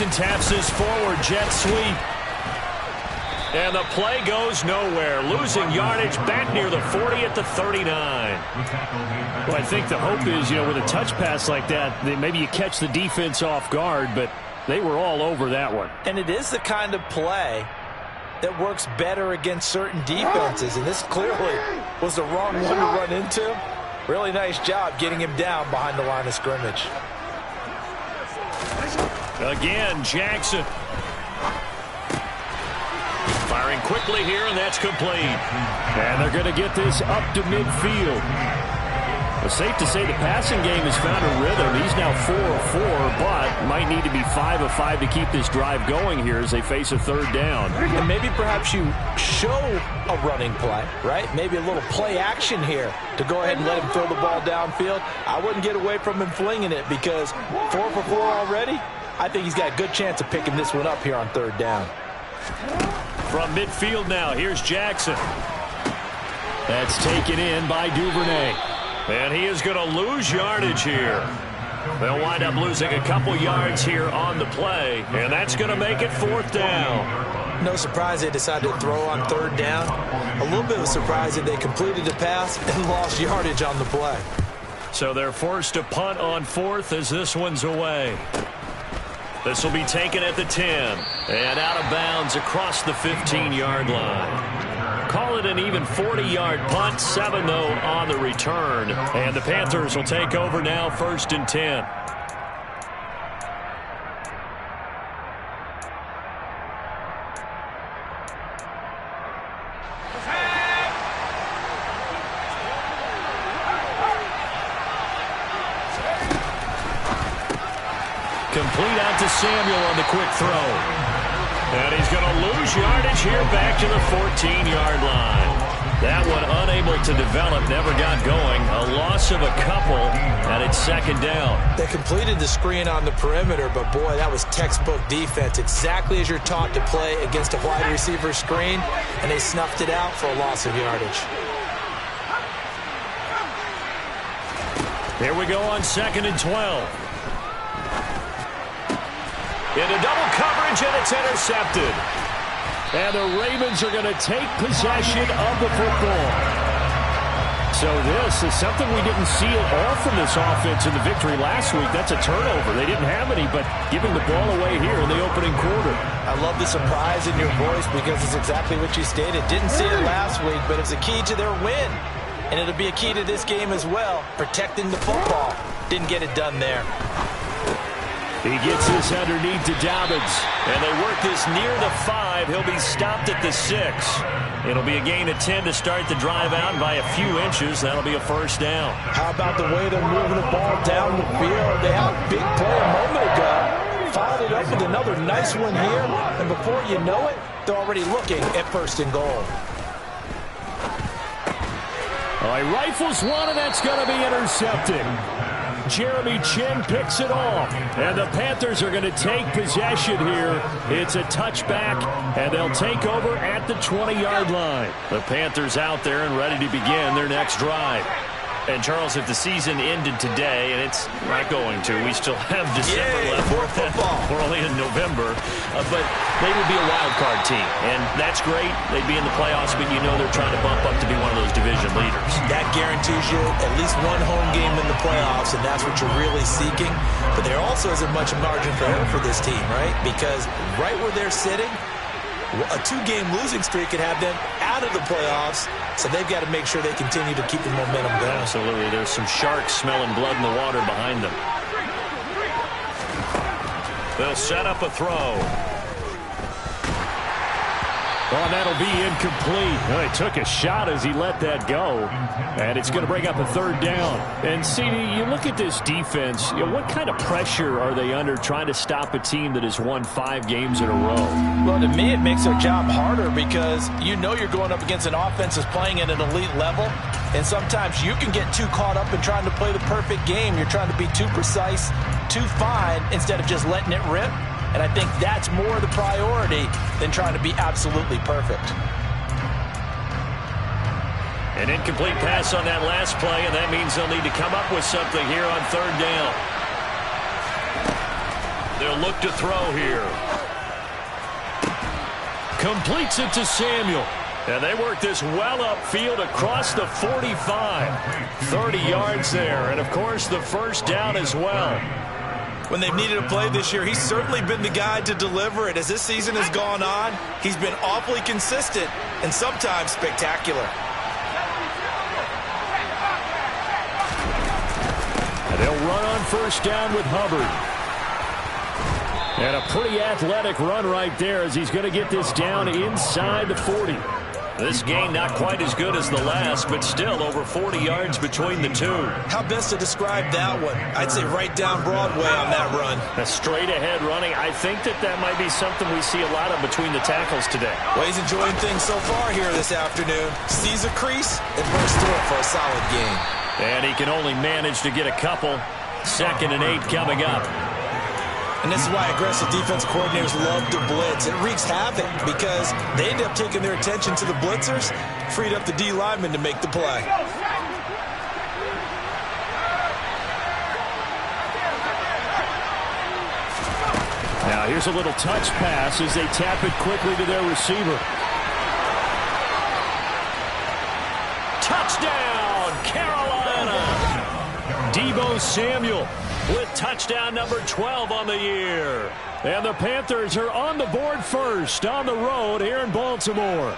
Jackson taps this forward jet sweep. And the play goes nowhere. Losing yardage back near the 40 at the 39. Well, I think the hope is, with a touch pass like that, maybe you catch the defense off guard, but they were all over that one. And it is the kind of play that works better against certain defenses, and this clearly was the wrong one to run into. Really nice job getting him down behind the line of scrimmage. Again, Jackson. Firing quickly here, and that's complete. And they're going to get this up to midfield. It's safe to say the passing game has found a rhythm. He's now 4 of 4, but might need to be 5 of 5 to keep this drive going here as they face a third down. And maybe perhaps you show a running play, right? Maybe a little play action here to go ahead and let him throw the ball downfield. I wouldn't get away from him flinging it because 4 for 4 already. I think he's got a good chance of picking this one up here on third down. From midfield now, here's Jackson. That's taken in by Duvernay. And he is going to lose yardage here. They'll wind up losing a couple yards here on the play, and that's going to make it fourth down. No surprise they decided to throw on third down. A little bit of a surprise that they completed the pass and lost yardage on the play. So they're forced to punt on fourth as this one's away. This will be taken at the 10 and out of bounds across the 15-yard line. Call it an even 40-yard punt, 7 though on the return. And the Panthers will take over now, 1st and 10. Complete out to Samuel on the quick throw. And he's going to lose yardage here back to the 14-yard line. That one unable to develop, never got going. A loss of a couple, and it's second down. They completed the screen on the perimeter, but boy, that was textbook defense. Exactly as you're taught to play against a wide receiver screen, and they snuffed it out for a loss of yardage. Here we go on 2nd and 12. Into double coverage, and it's intercepted. And the Ravens are going to take possession of the football. So this is something we didn't see at all from this offense in the victory last week. That's a turnover. They didn't have any, but giving the ball away here in the opening quarter. I love the surprise in your voice because it's exactly what you stated. Didn't see it last week, but it's a key to their win. And it'll be a key to this game as well, protecting the football. Didn't get it done there. He gets this underneath to Dobbins. And they work this near the 5. He'll be stopped at the 6. It'll be a gain of 10 to start the drive out by a few inches. That'll be a first down. How about the way they're moving the ball down the field? They had a big play a moment ago. Followed it up with another nice one here. And before you know it, they're already looking at 1st and goal. All right, rifles one, and that's going to be intercepted. Jeremy Chin picks it off, and the Panthers are going to take possession here. It's a touchback, and they'll take over at the 20-yard line. The Panthers out there and ready to begin their next drive. And, Charles, if the season ended today, and it's not going to, we still have December left. More football. We're only in November. But they would be a wild card team, and that's great. They'd be in the playoffs, but you know they're trying to bump up to be one of those division leaders. That guarantees you at least one home game in the playoffs, and that's what you're really seeking. But there also isn't much margin for error for this team, right? Because right where they're sitting, a 2-game losing streak could have them out of the playoffs, so they've got to make sure they continue to keep the momentum going. Absolutely. There's some sharks smelling blood in the water behind them. They'll set up a throw. Oh, that'll be incomplete. Well, he took a shot as he let that go. And it's going to bring up a third down. And, CD, you look at this defense, what kind of pressure are they under trying to stop a team that has won 5 games in a row? Well, to me, it makes their job harder because you know you're going up against an offense that's playing at an elite level. And sometimes you can get too caught up in trying to play the perfect game. You're trying to be too precise, too fine, instead of just letting it rip. And I think that's more the priority than trying to be absolutely perfect. An incomplete pass on that last play, and that means they'll need to come up with something here on third down. They'll look to throw here. Completes it to Samuel. And they work this well upfield across the 45. 30 yards there. And, of course, the first down as well. When they've needed a play this year, he's certainly been the guy to deliver it. As this season has gone on, he's been awfully consistent and sometimes spectacular. And they'll run on first down with Hubbard. And a pretty athletic run right there as he's going to get this down inside the 40. This game not quite as good as the last, but still over 40 yards between the two. How best to describe that one? I'd say right down Broadway on that run. A straight ahead running. I think that might be something we see a lot of between the tackles today. Well, he's enjoying things so far here this afternoon. Sees a crease and bursts through it for a solid gain. And he can only manage to get a couple. 2nd and 8 coming up. And this is why aggressive defense coordinators love to blitz. It wreaks havoc because they end up taking their attention to the blitzers, freed up the D lineman to make the play. Now here's a little touch pass as they tap it quickly to their receiver. Touchdown, Carolina! Deebo Samuel with touchdown number 12 on the year. And the Panthers are on the board first on the road here in Baltimore.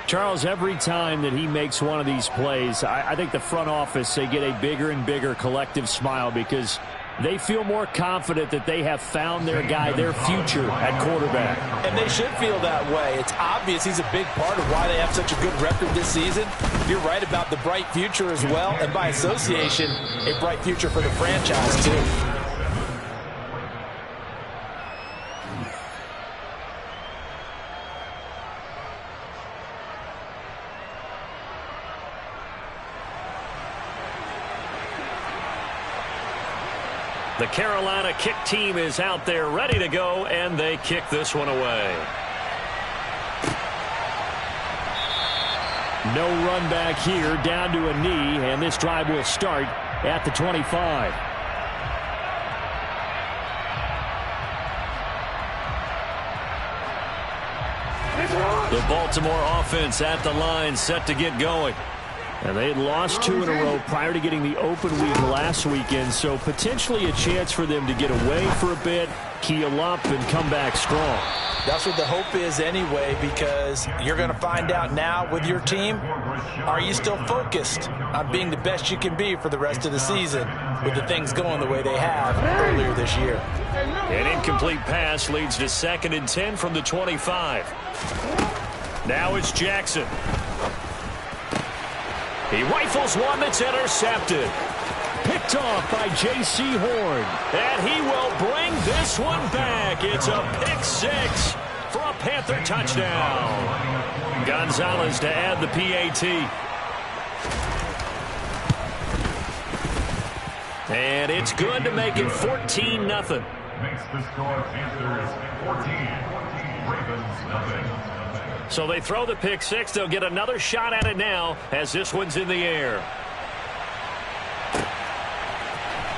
Charles, every time that he makes one of these plays, I think the front office, they get a bigger and bigger collective smile because they feel more confident that they have found their guy, their future at quarterback. And they should feel that way. It's obvious he's a big part of why they have such a good record this season. You're right about the bright future as well, and by association, a bright future for the franchise too. The Carolina kick team is out there ready to go, and they kick this one away. No run back here, down to a knee, and this drive will start at the 25. The Baltimore offense at the line, set to get going. And they had lost 2 in a row prior to getting the open week last weekend, so potentially a chance for them to get away for a bit, keel up, and come back strong. That's what the hope is anyway, because you're going to find out now with your team, are you still focused on being the best you can be for the rest of the season with the things going the way they have earlier this year? An incomplete pass leads to 2nd and 10 from the 25. Now it's Jackson. He rifles one that's intercepted. Picked off by J.C. Horn. And he will bring this one back. It's a pick 6 for a Panther touchdown. Gonzalez to add the PAT. And it's good to make it 14-0. Makes the score Panthers 14, Ravens nothing. So they throw the pick 6. They'll get another shot at it now as this one's in the air.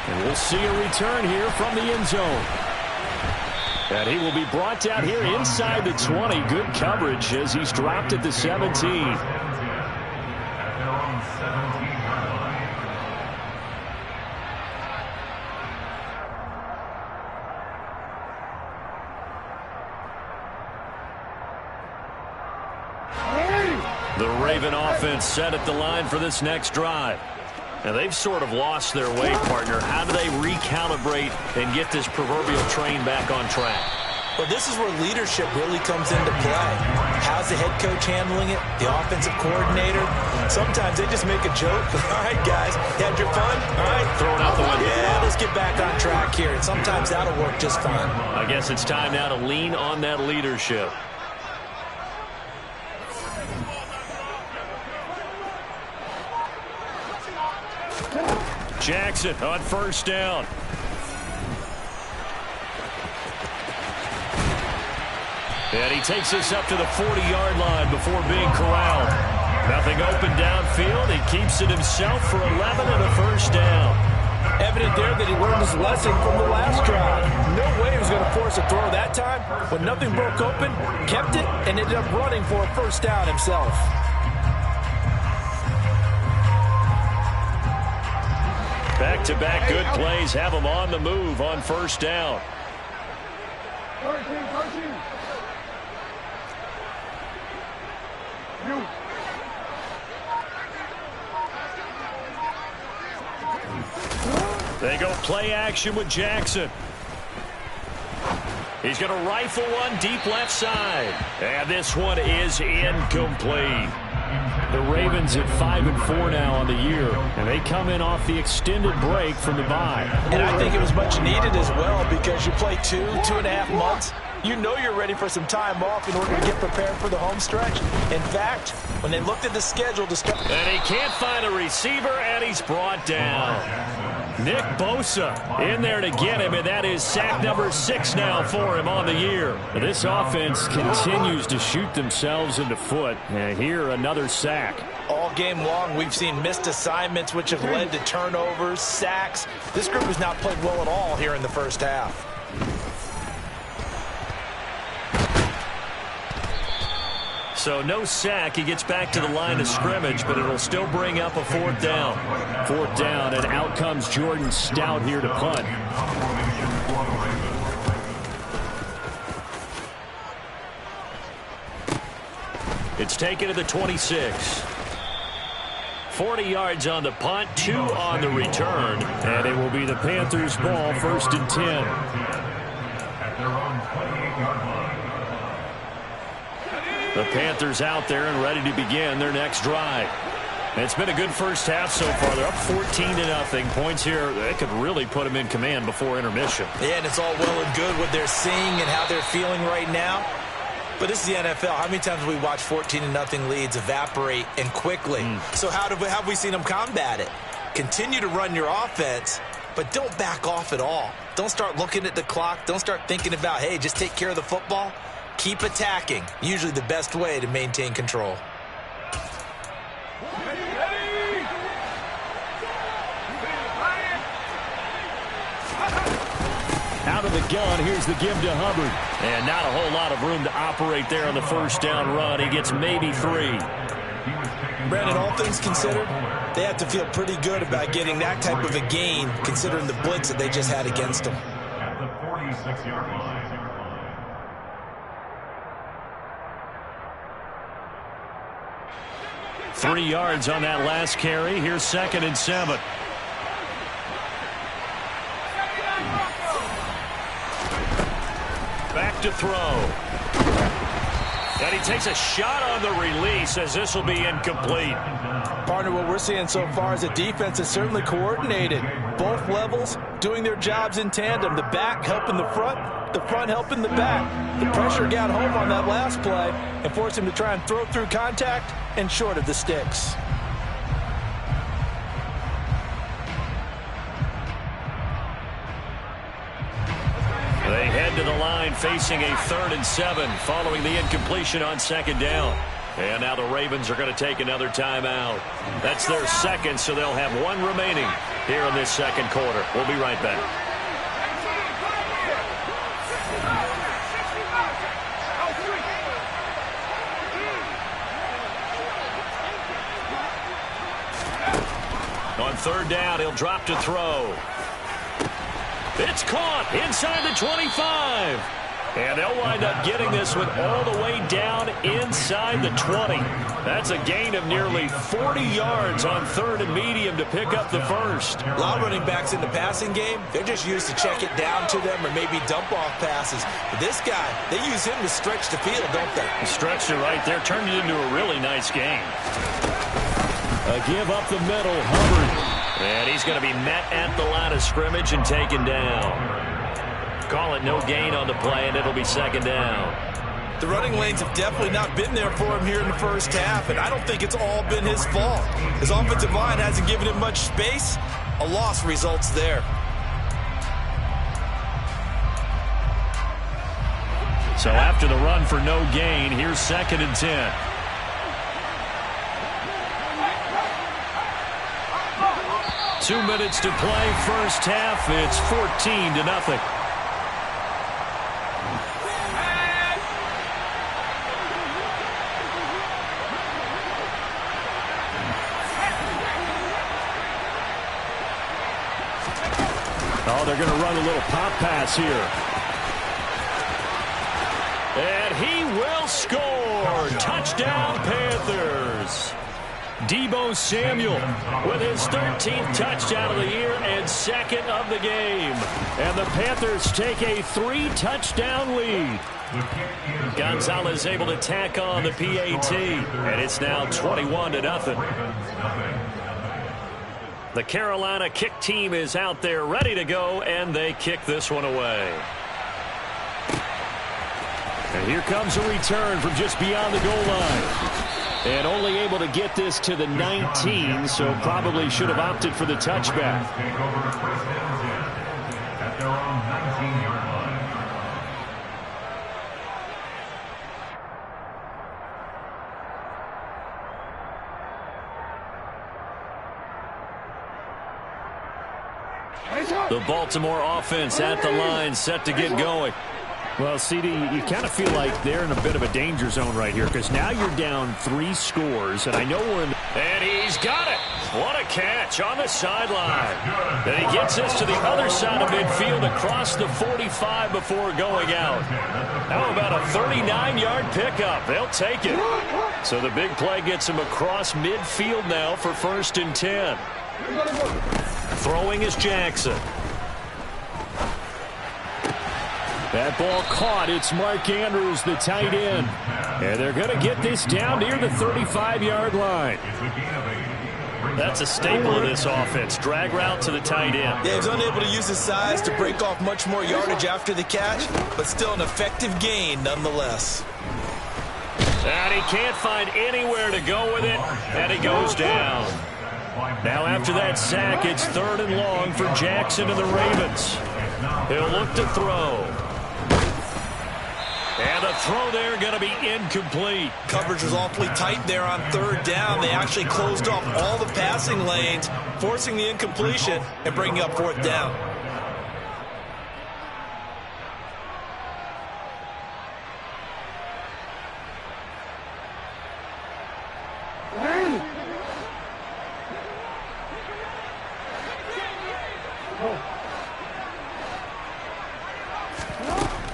And we'll see a return here from the end zone. And he will be brought down here inside the 20. Good coverage as he's dropped at the 17. The Raven offense set at the line for this next drive. Now, they've sort of lost their way, partner. How do they recalibrate and get this proverbial train back on track? Well, this is where leadership really comes into play. How's the head coach handling it? The offensive coordinator? Sometimes they just make a joke. All right, guys, you had your fun? All right, throw it out the window. Yeah, let's get back on track here. And sometimes that'll work just fine. I guess it's time now to lean on that leadership. Jackson on first down. And he takes this up to the 40-yard line before being corralled. Nothing open downfield. He keeps it himself for 11 and a first down. Evident there that he learned his lesson from the last drive. No way he was going to force a throw that time. When nothing broke open, kept it, and ended up running for a first down himself. Back-to-back good plays have him on the move on first down. They go play action with Jackson. He's going to rifle one deep left side. And this one is incomplete. The Ravens at 5-4 now on the year, and they come in off the extended break from the bye. And I think it was much needed as well, because you play 2.5 months. You know you're ready for some time off in order to get prepared for the home stretch. In fact, when they looked at the schedule to start... And he can't find a receiver, and he's brought down. Nick Bosa in there to get him, and that is sack number 6 now for him on the year. This offense continues to shoot themselves in the foot. And here, another sack. All game long, we've seen missed assignments, which have led to turnovers, sacks. This group has not played well at all here in the first half. So no sack. He gets back to the line of scrimmage, but it'll still bring up a 4th down. 4th down, and out comes Jordan Stout here to punt. It's taken to the 26. 40 yards on the punt, 2 on the return. And it will be the Panthers' ball, 1st and 10. At their own 28-yard line. The Panthers out there and ready to begin their next drive. And it's been a good first half so far. They're up 14-0. Points here, they could really put them in command before intermission. Yeah, and it's all well and good what they're seeing and how they're feeling right now. But this is the NFL. How many times have we watched 14-0 leads evaporate and quickly? So how have we seen them combat it? Continue to run your offense, but don't back off at all. Don't start looking at the clock. Don't start thinking about, hey, just take care of the football. Keep attacking. Usually the best way to maintain control. Out of the gun, here's the give to Hubbard. And not a whole lot of room to operate there on the first down run. He gets maybe 3. Brandon, all things considered, they have to feel pretty good about getting that type of a gain, considering the blitz that they just had against them. At the 46-yard line. 3 yards on that last carry. Here's 2nd and 7. Back to throw. And he takes a shot on the release as this will be incomplete. Partner, what we're seeing so far is a defense that's certainly coordinated. Both levels doing their jobs in tandem. The back helping the front helping the back. The pressure got home on that last play and forced him to try and throw through contact and short of the sticks. They head to the line facing a 3rd and 7 following the incompletion on 2nd down. And now the Ravens are going to take another timeout. That's their 2nd, so they'll have 1 remaining here in this 2nd quarter. We'll be right back. On 3rd down, he'll drop to throw. It's caught inside the 25. And they'll wind up getting this one all the way down inside the 20. That's a gain of nearly 40 yards on 3rd and medium to pick up the first. A lot of running backs in the passing game, they're just used to check it down to them or maybe dump off passes. But this guy, they use him to stretch the field, don't they? Stretched it right there, turned it into a really nice game. A give up the middle, Hubbard. And he's going to be met at the line of scrimmage and taken down. Call it no gain on the play, and it'll be 2nd down. The running lanes have definitely not been there for him here in the first half, and I don't think it's all been his fault. His offensive line hasn't given him much space. A loss results there. So after the run for no gain, here's 2nd and 10. 2 minutes to play first half. It's 14-0. Oh, they're going to run a little pop pass here. And he will score. Touchdown, Panthers. Deebo Samuel with his 13th touchdown of the year and second of the game. And the Panthers take a 3-touchdown lead. Gonzalez able to tack on the PAT, and it's now 21-0. The Carolina kick team is out there ready to go, and they kick this one away. And here comes a return from just beyond the goal line. And only able to get this to the 19, so probably should have opted for the touchback. At their own 19-yard line. The Baltimore offense at the line, set to get going. Well, CD, you kind of feel like they're in a bit of a danger zone right here because now you're down 3 scores, and I know we're in the... And he's got it. What a catch on the sideline. And he gets this to the other side of midfield across the 45 before going out. How about a 39-yard pickup? They'll take it. So the big play gets him across midfield now for 1st and 10. Throwing is Jackson. That ball caught. It's Mark Andrews, the tight end. And they're going to get this down near the 35-yard line. That's a staple of this offense. Drag route to the tight end. Yeah, he's unable to use his size to break off much more yardage after the catch, but still an effective gain nonetheless. And he can't find anywhere to go with it, and he goes down. Now after that sack, it's 3rd and long for Jackson and the Ravens. He'll look to throw. And the throw there going to be incomplete. Coverage was awfully tight there on 3rd down. They actually closed off all the passing lanes, forcing the incompletion and bringing up 4th down.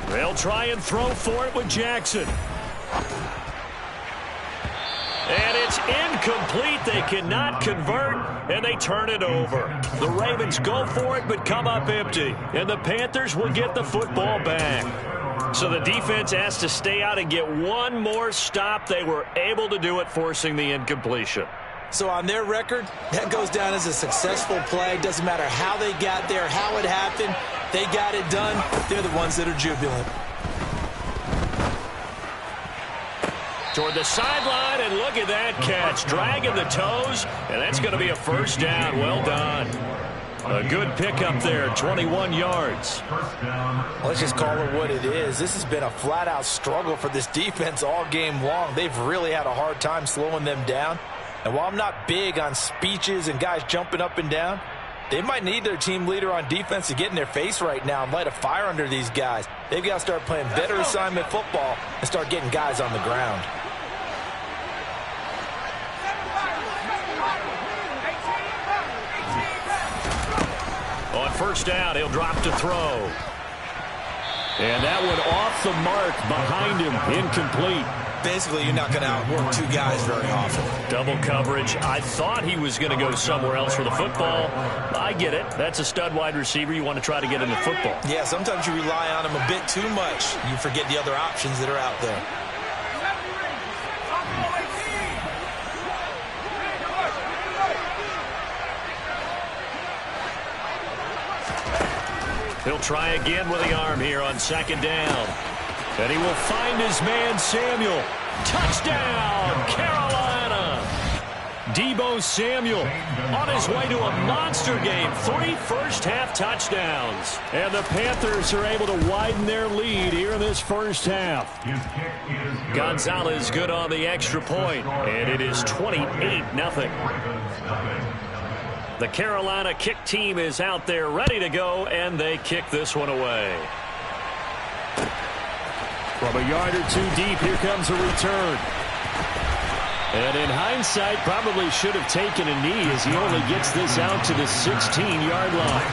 They'll try and throw for it with Jackson. And it's incomplete. They cannot convert, and they turn it over. The Ravens go for it, but come up empty. And the Panthers will get the football back. So the defense has to stay out and get one more stop. They were able to do it, forcing the incompletion. So on their record, that goes down as a successful play. Doesn't matter how they got there, how it happened. They got it done. They're the ones that are jubilant. Toward the sideline, and look at that catch. Dragging the toes, and that's going to be a 1st down. Well done. A good pickup there, 21 yards. Let's just call it what it is. This has been a flat-out struggle for this defense all game long. They've really had a hard time slowing them down. And while I'm not big on speeches and guys jumping up and down, they might need their team leader on defense to get in their face right now and light a fire under these guys. They've got to start playing better assignment football and start getting guys on the ground. On 1st down, he'll drop to throw. And that one off the mark behind him, incomplete. Basically, you're not going to outwork 2 guys very often. Double coverage. I thought he was going to go somewhere else for the football. I get it. That's a stud wide receiver. You want to try to get into football. Yeah, sometimes you rely on him a bit too much. You forget the other options that are out there. He'll try again with the arm here on 2nd down. And he will find his man, Samuel. Touchdown, Carolina. Deebo Samuel on his way to a monster game. 3 first-half touchdowns. And the Panthers are able to widen their lead here in this 1st half. Gonzalez good on the extra point, and it is 28-0. The Carolina kick team is out there ready to go, and they kick this one away. From a yard or two deep, here comes a return. And in hindsight, probably should have taken a knee as he only gets this out to the 16-yard line.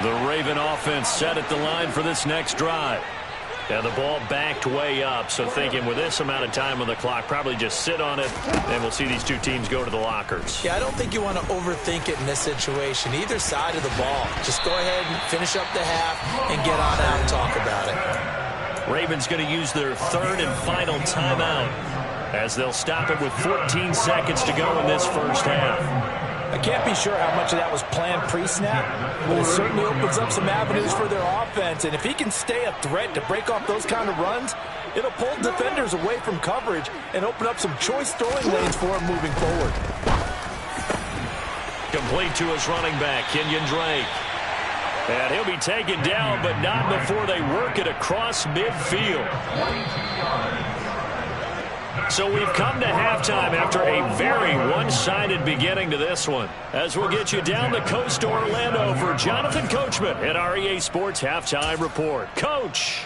The Raven offense set at the line for this next drive. And the ball backed way up, so thinking with this amount of time on the clock, probably just sit on it, and we'll see these two teams go to the lockers. Yeah, I don't think you want to overthink it in this situation. Either side of the ball. Just go ahead and finish up the half and get on out and talk about it. Ravens going to use their third and final timeout as they'll stop it with 14 seconds to go in this first half. I can't be sure how much of that was planned pre-snap, but it certainly opens up some avenues for their offense. And if he can stay a threat to break off those kind of runs, it'll pull defenders away from coverage and open up some choice throwing lanes for him moving forward. Complete to his running back, Kenyon Drake. And he'll be taken down, but not before they work it across midfield. So we've come to halftime after a very one-sided beginning to this one. As we'll get you down the coast to Orlando for Jonathan Coachman at our EA Sports Halftime Report. Coach!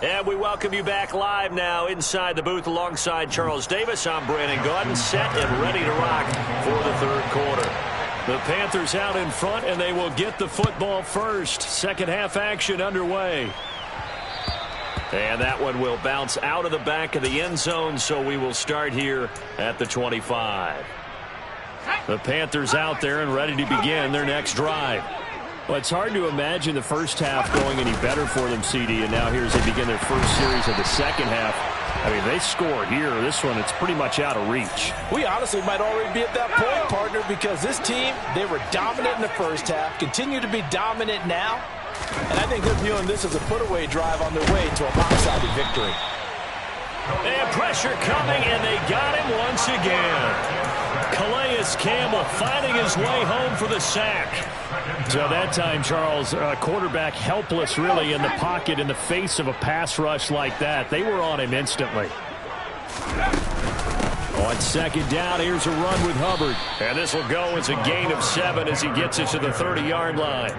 And we welcome you back live now inside the booth alongside Charles Davis. I'm Brandon Gaudin, set and ready to rock for the third quarter. The Panthers out in front, and they will get the football first. Second half action underway. And that one will bounce out of the back of the end zone, so we will start here at the 25. The Panthers out there and ready to begin their next drive. Well, it's hard to imagine the first half going any better for them, CD, and now here as they begin their first series of the second half. I mean, they score here. This one, it's pretty much out of reach. We honestly might already be at that point, partner, because this team, they were dominant in the first half, continue to be dominant now. And I think they're viewing this as a put-away drive on their way to a lopsided victory. And pressure coming, and they got him once again. Calais Campbell finding his way home for the sack. So that time, Charles, quarterback helpless really in the pocket in the face of a pass rush like that. They were on him instantly. On second down, here's a run with Hubbard. And this will go as a gain of 7 as he gets it to the 30-yard line.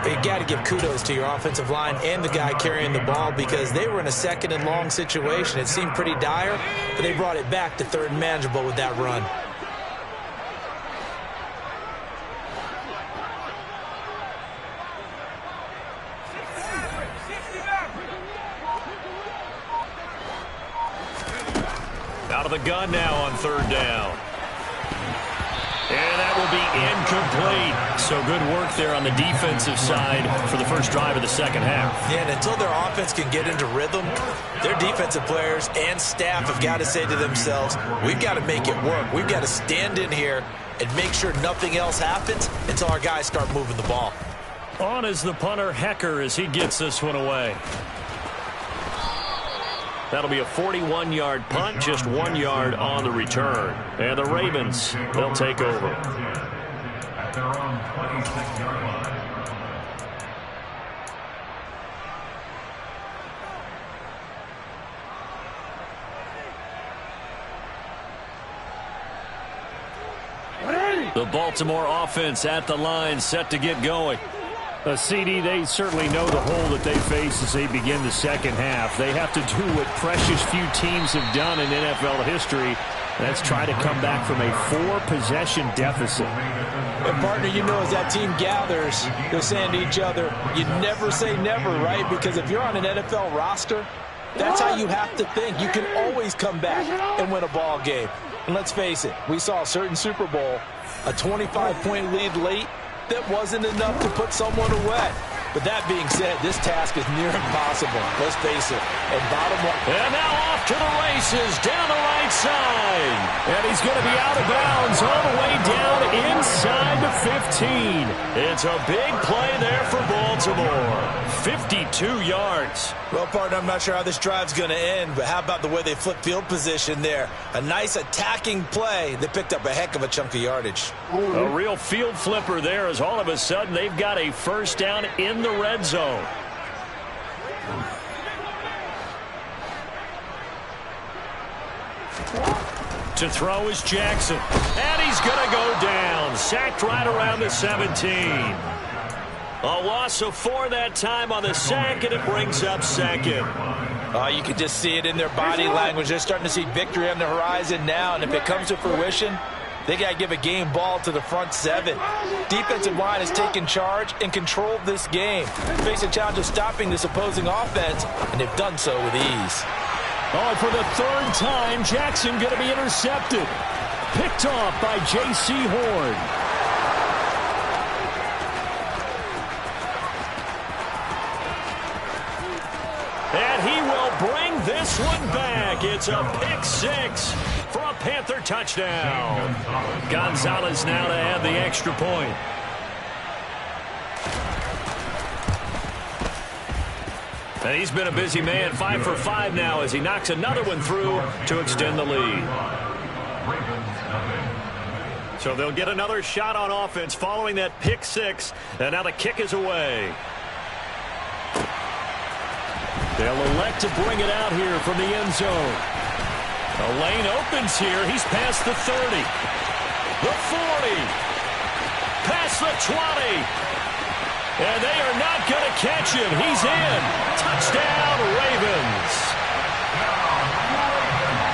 You got to give kudos to your offensive line and the guy carrying the ball because they were in a second and long situation. It seemed pretty dire, but they brought it back to third and manageable with that run. Out of the gun now on third down. And that will be incomplete. So good work there on the defensive side for the first drive of the second half. Yeah, and until their offense can get into rhythm, their defensive players and staff have got to say to themselves, we've got to make it work. We've got to stand in here and make sure nothing else happens until our guys start moving the ball. On is the punter, Hecker, as he gets this one away. That'll be a 41-yard punt, just 1 yard on the return. And the Ravens, they'll take over. At their own 26-yard line. The Baltimore offense at the line, set to get going. CD, they certainly know the hole that they face as they begin the second half. They have to do what precious few teams have done in NFL history. That's try to come back from a 4-possession deficit. And partner, you know, as that team gathers, they're saying to each other, you never say never, right? Because if you're on an NFL roster, that's how you have to think. You can always come back and win a ball game. And let's face it, we saw a certain Super Bowl, a 25-point lead late, that wasn't enough to put someone away. But that being said, this task is near impossible. Let's face it. And bottom line. And now off to the races down the right side. And he's going to be out of bounds all the way down inside the 15. It's a big play there for Baltimore. 52 yards. Well, partner, I'm not sure how this drive's going to end, but how about the way they flip field position there? A nice attacking play that picked up a heck of a chunk of yardage. A real field flipper there as all of a sudden they've got a first down in the red zone. To throw is Jackson. And he's going to go down. Sacked right around the 17. A loss of 4 that time on the sack, and it brings up second. You can just see it in their body language. They're starting to see victory on the horizon now, and if it comes to fruition, they got to give a game ball to the front 7. Defensive line has taken charge and controlled this game. Face a challenge of stopping this opposing offense, and they've done so with ease. Oh, for the 3rd time, Jackson going to be intercepted. Picked off by J.C. Horn. And he will bring this one back. It's a pick 6 for a Panther touchdown. Gonzalez now to add the extra point. And he's been a busy man, 5 for 5 now as he knocks another one through to extend the lead. So they'll get another shot on offense following that pick 6. And now the kick is away. They'll elect to bring it out here from the end zone. A lane opens here. He's past the 30. The 40. Past the 20. And they are not going to catch him. He's in. Touchdown, Ravens.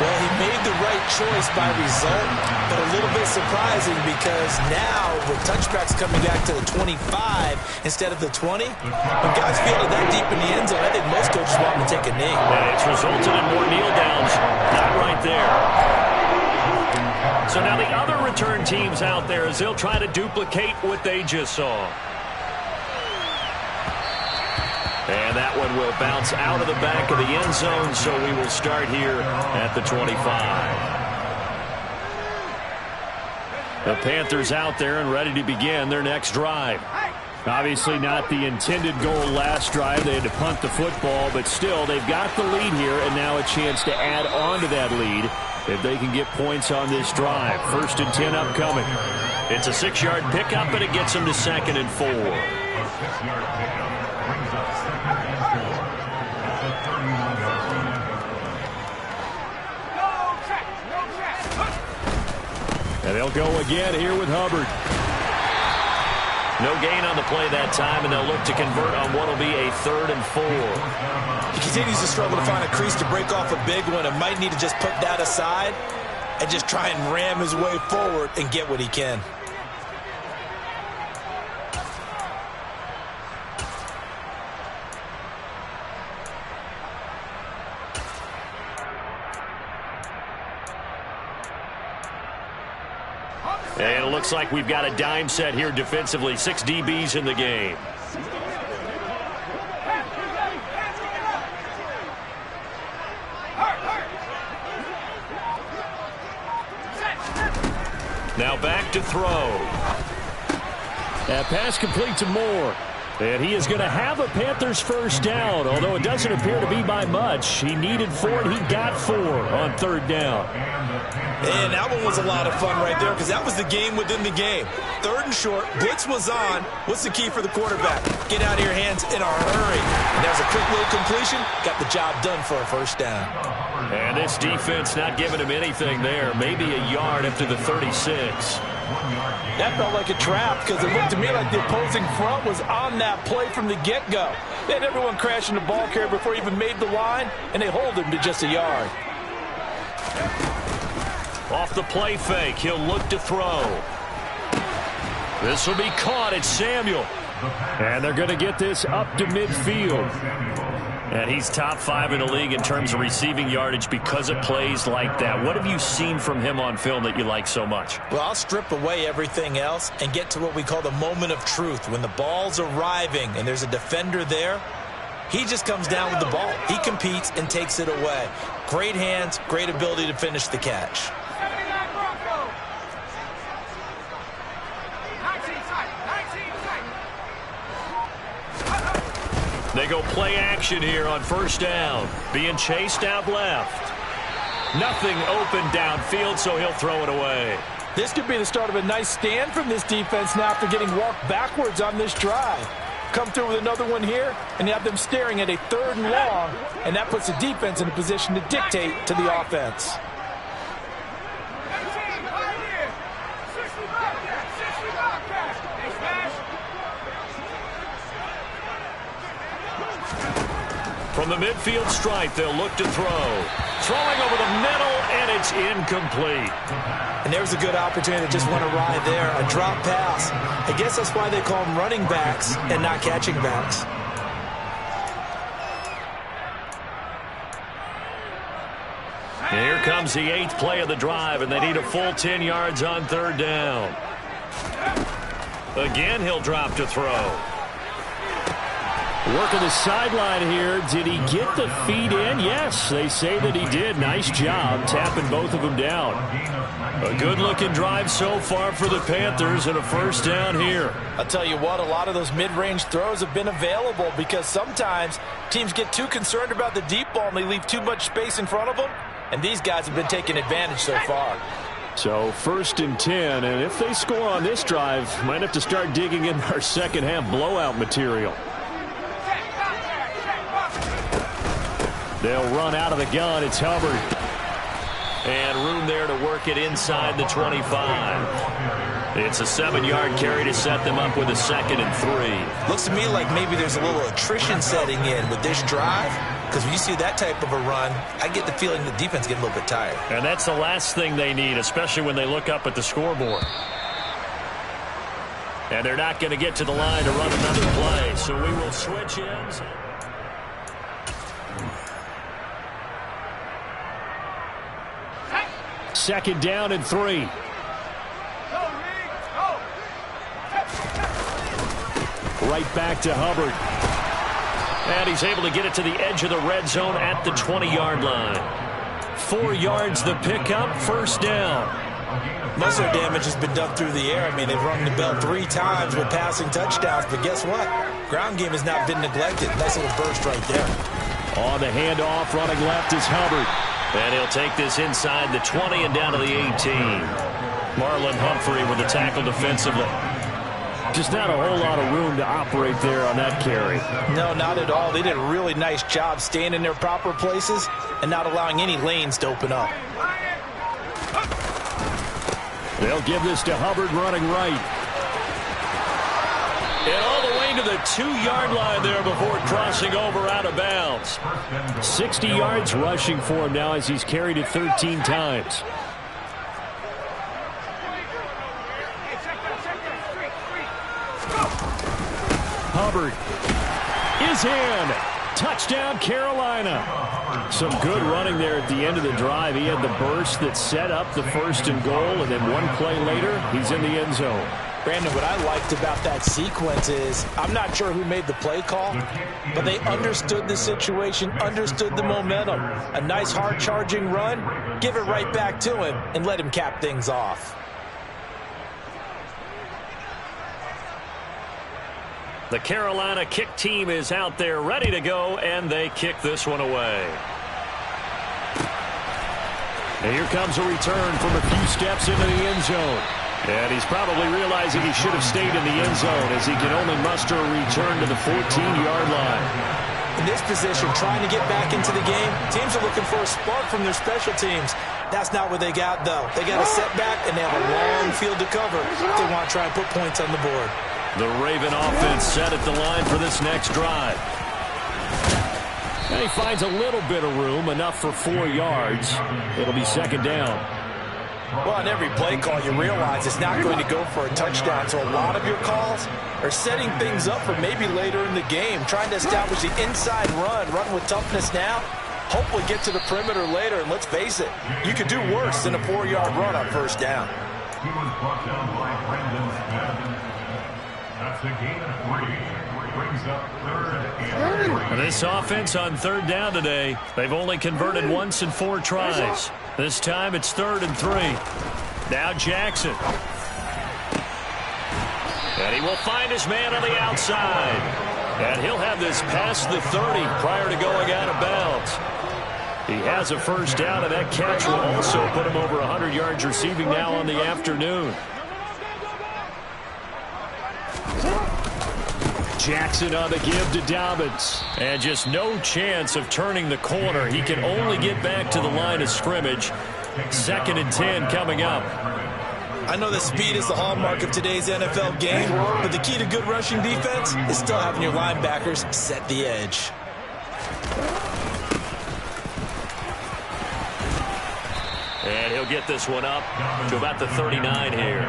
Well, he made the right choice by result, but a little bit surprising because now with touchbacks coming back to the 25 instead of the 20, when guys feel it that deep in the end zone, I think most coaches want them to take a knee. And it's resulted in more kneel downs. Not right there. So now the other return teams out there as they'll try to duplicate what they just saw. And that one will bounce out of the back of the end zone, so we will start here at the 25. The Panthers out there and ready to begin their next drive. Obviously not the intended goal last drive. They had to punt the football, but still they've got the lead here and now a chance to add on to that lead if they can get points on this drive. 1st and 10 upcoming. It's a 6-yard pickup, and it gets them to 2nd and 4. And they'll go again here with Hubbard. No gain on the play that time, and they'll look to convert on what will be a 3rd and 4. He continues to struggle to find a crease to break off a big one and might need to just put that aside and just try and ram his way forward and get what he can. And it looks like we've got a dime set here defensively. 6 DBs in the game. Now back to throw. That pass complete to Moore. And he is going to have a Panthers 1st down, although it doesn't appear to be by much. He needed 4, and he got 4 on 3rd down. And that one was a lot of fun right there because that was the game within the game. 3rd and short, blitz was on. What's the key for the quarterback? Get out of your hands in a hurry. And that was a quick little completion. Got the job done for a 1st down. And this defense not giving him anything there. Maybe a yard up to the 36. That felt like a trap because it looked to me like the opposing front was on that play from the get-go. They had everyone crashing the ball carrier before he even made the line, and they hold him to just a yard. Off the play fake, he'll look to throw. This will be caught. It's Samuel. And they're going to get this up to midfield. And he's top 5 in the league in terms of receiving yardage because of plays like that. What have you seen from him on film that you like so much? Well, I'll strip away everything else and get to what we call the moment of truth. When the ball's arriving and there's a defender there, he just comes down with the ball. He competes and takes it away. Great hands, great ability to finish the catch. They go play action here on 1st down. Being chased out left. Nothing open downfield, so he'll throw it away. This could be the start of a nice stand from this defense now after getting walked backwards on this drive. Come through with another one here, and you have them staring at a 3rd and long, and that puts the defense in a position to dictate to the offense. From the midfield stripe, they'll look to throw. Throwing over the middle, and it's incomplete. And there's a good opportunity that just went awry there. A drop pass. I guess that's why they call them running backs and not catching backs. And here comes the 8th play of the drive, and they need a full 10 yards on 3rd down. Again, he'll drop to throw. Working the sideline here. Did he get the feet in? Yes, they say that he did. Nice job tapping both of them down. A good-looking drive so far for the Panthers and a 1st down here. I'll tell you what, a lot of those mid-range throws have been available because sometimes teams get too concerned about the deep ball and they leave too much space in front of them, and these guys have been taking advantage so far. So 1st and 10, and if they score on this drive, might have to start digging in our second-half blowout material. They'll run out of the gun. It's Hubbard. And room there to work it inside the 25. It's a 7-yard carry to set them up with a 2nd and 3. Looks to me like maybe there's a little attrition setting in with this drive, because when you see that type of a run, I get the feeling the defense gets a little bit tired. And that's the last thing they need, especially when they look up at the scoreboard. And they're not going to get to the line to run another play, so we will switch ends. 2nd down and 3. Right back to Hubbard. And he's able to get it to the edge of the red zone at the 20-yard line. 4 yards the pickup, 1st down. Most of their damage has been done through the air. I mean, they've rung the bell 3 times with passing touchdowns, but guess what? Ground game has not been neglected. Nice little burst right there. On the handoff, running left is Hubbard. And he'll take this inside the 20 and down to the 18. Marlon Humphrey with the tackle defensively. Just not a whole lot of room to operate there on that carry. No, not at all. They did a really nice job staying in their proper places and not allowing any lanes to open up. They'll give this to Hubbard running right. And all the way to the 2-yard line there before crossing over out of bounds. 60 yards rushing for him now as he's carried it 13 times. Hubbard is in. Touchdown, Carolina. Some good running there at the end of the drive. He had the burst that set up the 1st and goal, and then one play later, he's in the end zone. Brandon, what I liked about that sequence is, I'm not sure who made the play call, but they understood the situation, understood the momentum. A nice hard-charging run, give it right back to him, and let him cap things off. The Carolina kick team is out there ready to go, and they kick this one away. And here comes a return from a few steps into the end zone. And he's probably realizing he should have stayed in the end zone as he can only muster a return to the 14-yard line. In this position, trying to get back into the game, teams are looking for a spark from their special teams. That's not what they got, though. They got a setback, and they have a long field to cover if they want to try and put points on the board. The Raven offense set at the line for this next drive. And he finds a little bit of room, enough for 4 yards. It'll be 2nd down. Well, on every play call, you realize it's not going to go for a touchdown. So a lot of your calls are setting things up for maybe later in the game, trying to establish the inside run with toughness now, hopefully get to the perimeter later. And let's face it, you could do worse than a 4-yard run on 1st down. He was brought down by Brandon Smith. That's a gain of 3. Brings up 3rd and 3. This offense on 3rd down today, they've only converted once in 4 tries. This time it's 3rd and 3. Now Jackson. And he will find his man on the outside. And he'll have this past the 30 prior to going out of bounds. He has a 1st down, and that catch will also put him over 100 yards receiving now on the afternoon. Jackson on the give to Dobbins. And just no chance of turning the corner. He can only get back to the line of scrimmage. 2nd and 10 coming up. I know that speed is the hallmark of today's NFL game, but the key to good rushing defense is still having your linebackers set the edge. he'll get this one up to about the 39 here.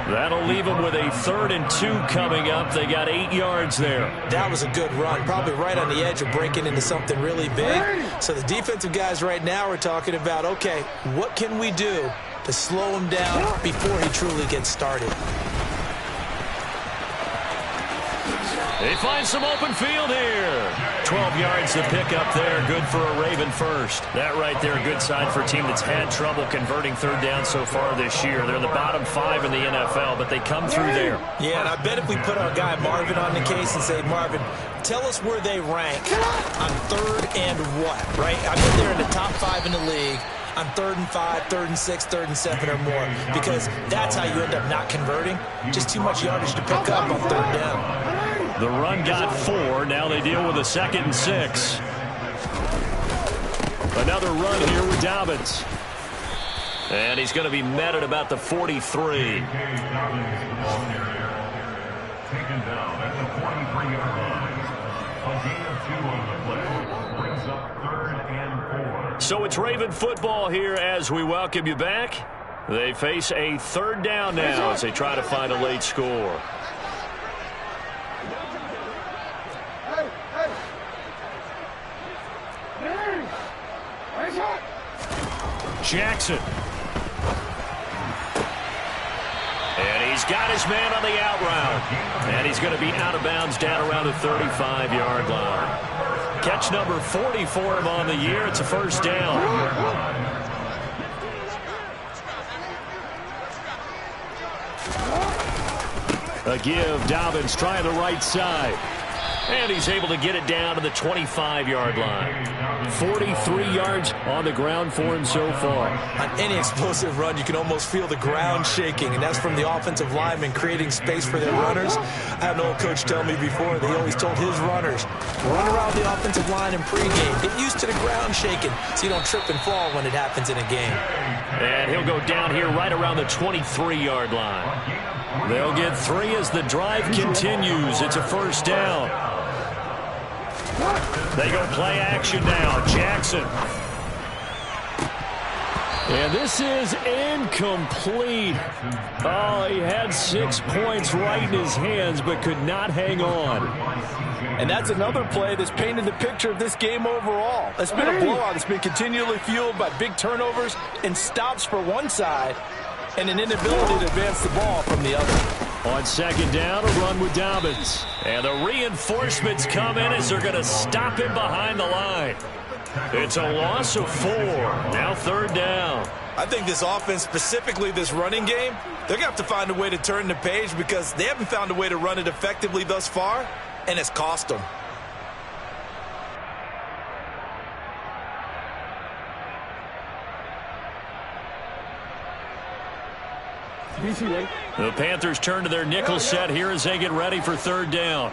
That'll leave them with a 3rd and 2 coming up. They got 8 yards there. That was a good run, probably right on the edge of breaking into something really big. So the defensive guys right now are talking about, okay, what can we do to slow him down before he truly gets started? They find some open field here. 12 yards to pick up there. Good for a Raven first. That right there, a good sign for a team that's had trouble converting 3rd down so far this year. They're in the bottom 5 in the NFL, but they come through there. Yeah, and I bet if we put our guy Marvin on the case and say, Marvin, tell us where they rank on 3rd and what, right? I bet they're in the top 5 in the league on 3rd and 5, 3rd and 6, 3rd and 7 or more, because that's how you end up not converting. Just too much yardage to pick up on 3rd down. The run got 4. Now they deal with a 2nd and 6. Another run here with Dobbins. And he's going to be met at about the 43. Taken down at the 43-yard line. A gain of 2 on the play. Brings up 3rd and 4. So it's Raven football here as we welcome you back. They face a 3rd down now as they try to find a late score. Jackson. And he's got his man on the out route. And he's going to be out of bounds down around the 35-yard line. Catch number 40 for him on the year. It's a 1st down. A give. Dobbins trying the right side. And he's able to get it down to the 25-yard line. 43 yards on the ground for him so far. On any explosive run, you can almost feel the ground shaking, and that's from the offensive linemen creating space for their runners. I had an old coach tell me before, they always told his runners, run around the offensive line in pregame. Get used to the ground shaking so you don't trip and fall when it happens in a game. And he'll go down here right around the 23-yard line. They'll get 3 as the drive continues. It's a 1st down. They go play action now. Jackson. And this is incomplete. Oh, he had 6 points right in his hands, but could not hang on. And that's another play that's painted the picture of this game overall. It's been a blowout. It's been continually fueled by big turnovers and stops for one side and an inability to advance the ball from the other. On 2nd down, a run with Dobbins. And the reinforcements come in as they're going to stop him behind the line. It's a loss of 4. Now 3rd down. I think this offense, specifically this running game, they're going to have to find a way to turn the page because they haven't found a way to run it effectively thus far, and it's cost them. The Panthers turn to their nickel set here as they get ready for 3rd down.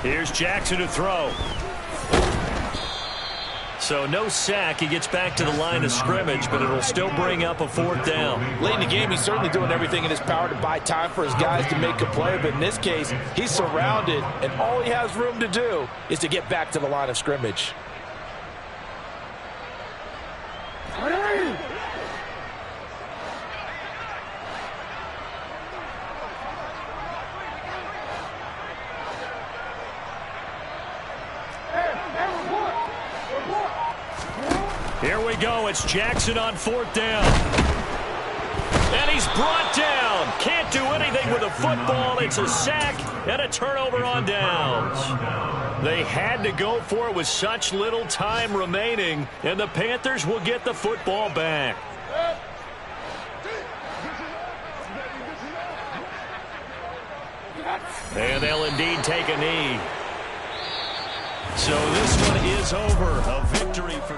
Here's Jackson to throw. So no sack. He gets back to the line of scrimmage, but it'll still bring up a 4th down. Late in the game, he's certainly doing everything in his power to buy time for his guys to make a play, but in this case, he's surrounded, and all he has room to do is to get back to the line of scrimmage. Here we go. It's Jackson on 4th down. And he's brought down. Can't do anything with a football. It's a sack and a turnover on downs. They had to go for it with such little time remaining, and the Panthers will get the football back. And they'll indeed take a knee. So this one is over. A victory for